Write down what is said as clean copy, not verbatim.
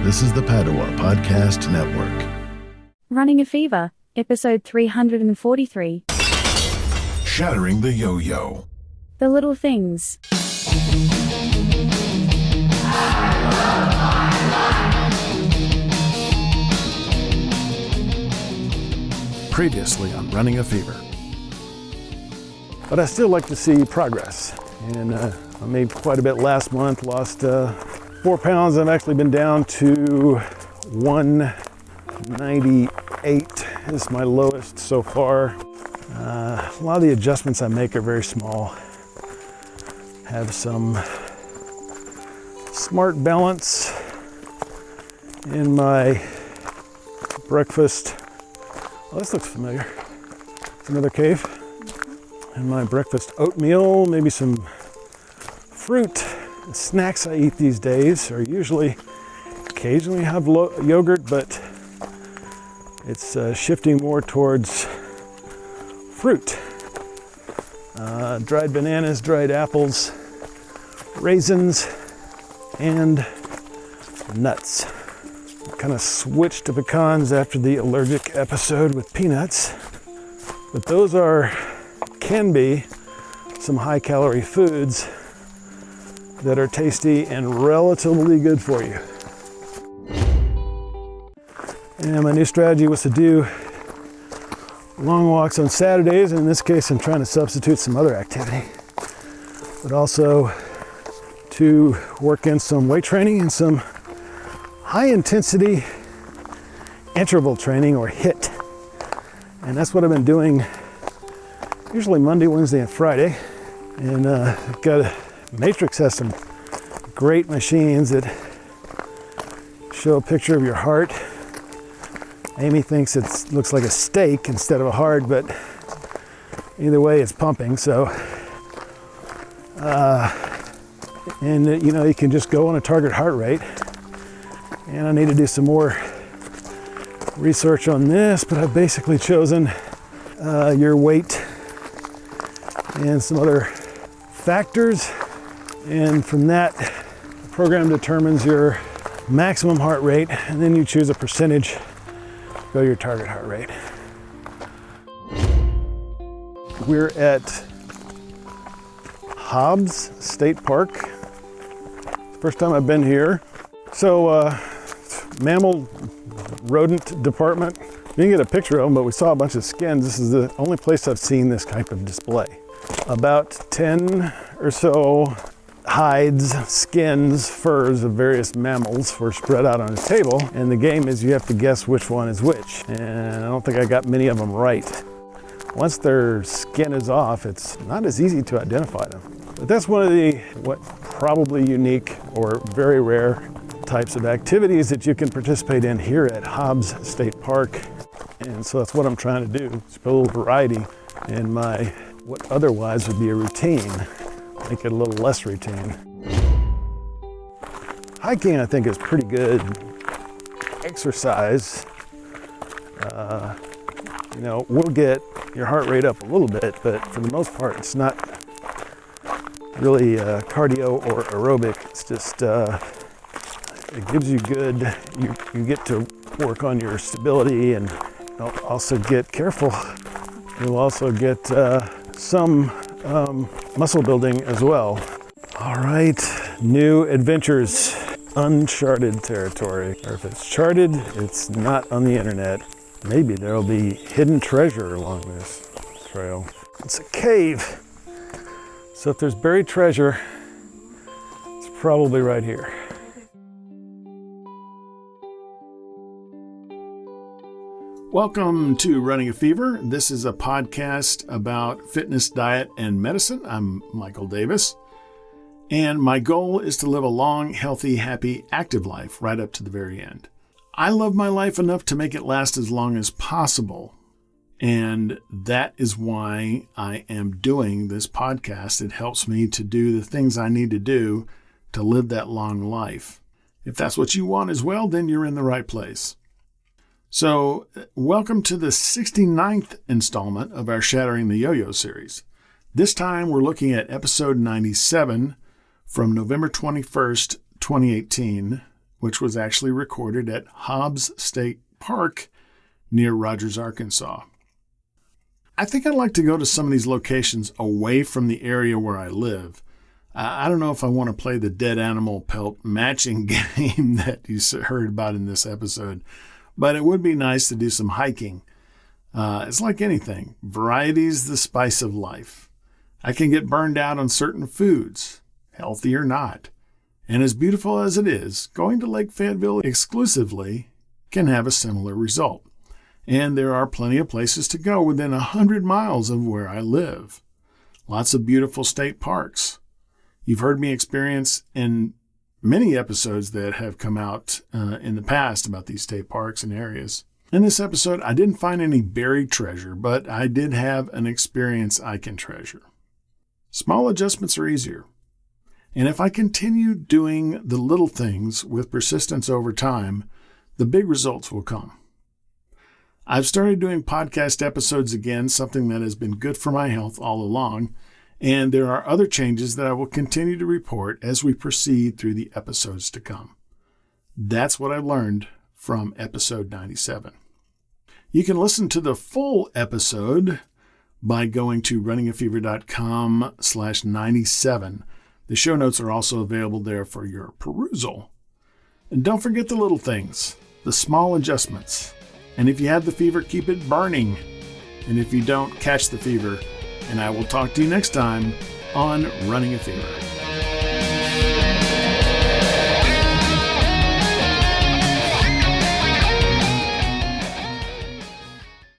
This is the Padua Podcast Network. Running a Fever, episode 343. Shattering the Yo-Yo. The Little Things. Previously on Running a Fever. But I still like to see progress. And I made quite a bit last month, lost 4 pounds. I've actually been down to 198 is my lowest so far. A lot of the adjustments I make are very small. Have some smart balance in my breakfast. Oh, this looks familiar. It's another cave. And my breakfast oatmeal, maybe some fruit. The snacks I eat these days are usually, occasionally have yogurt, but it's shifting more towards fruit. Dried bananas, dried apples, raisins, and nuts. Kind of switched to pecans after the allergic episode with peanuts, but those can be some high calorie foods that are tasty and relatively good for you. And my new strategy was to do long walks on Saturdays, and in this case I'm trying to substitute some other activity, but also to work in some weight training and some high intensity interval training, or HIIT. And that's what I've been doing usually Monday, Wednesday, and Friday. And Matrix has some great machines that show a picture of your heart. Amy thinks it looks like a steak instead of a heart, but either way it's pumping. So you can just go on a target heart rate. And I need to do some more research on this, but I've basically chosen your weight and some other factors. And from that, the program determines your maximum heart rate, and then you choose a percentage to go your target heart rate. We're at Hobbs State Park. First time I've been here. So, mammal rodent department. You didn't get a picture of them, but we saw a bunch of skins. This is the only place I've seen this type of display. About 10 or so hides, skins, furs of various mammals were spread out on a table, and the game is you have to guess which one is which. And I don't think I got many of them right. Once their skin is off, it's not as easy to identify them. But that's one of the probably unique or very rare types of activities that you can participate in here at Hobbs State Park. And so that's what I'm trying to do. It's put a little variety in my what otherwise would be a routine, make it a little less routine. Hiking, I think, is pretty good exercise. Will get your heart rate up a little bit, but for the most part, it's not really cardio or aerobic. It's just it gives you good. You get to work on your stability, and also get careful. You'll also get some muscle building as well. All right, new adventures, uncharted territory. Or if it's charted, it's not on the internet. Maybe there'll be hidden treasure along this trail. It's a cave. So if there's buried treasure, it's probably right here. Welcome to Running a Fever. This is a podcast about fitness, diet, and medicine. I'm Michael Davis, and my goal is to live a long, healthy, happy, active life right up to the very end. I love my life enough to make it last as long as possible, and that is why I am doing this podcast. It helps me to do the things I need to do to live that long life. If that's what you want as well, then you're in the right place. So, welcome to the 69th installment of our Shattering the Yo-Yo series. This time we're looking at episode 97 from November 21st, 2018, which was actually recorded at Hobbs State Park near Rogers, Arkansas. I think I'd like to go to some of these locations away from the area where I live. I don't know if I want to play the dead animal pelt matching game that you heard about in this episode, but it would be nice to do some hiking. It's like anything. Variety's the spice of life. I can get burned out on certain foods, healthy or not. And as beautiful as it is, going to Lake Fayetteville exclusively can have a similar result. And there are plenty of places to go within 100 miles of where I live. Lots of beautiful state parks. You've heard me experience in many episodes that have come out in the past about these state parks and areas. In this episode, I didn't find any buried treasure, but I did have an experience I can treasure. Small adjustments are easier. And if I continue doing the little things with persistence over time, the big results will come. I've started doing podcast episodes again, something that has been good for my health all along, and there are other changes that I will continue to report as we proceed through the episodes to come. That's what I've learned from episode 97. You can listen to the full episode by going to runningafever.com/97. The show notes are also available there for your perusal. And don't forget the little things, the small adjustments. And if you have the fever, keep it burning. And if you don't, catch the fever. And I will talk to you next time on Running a Fever.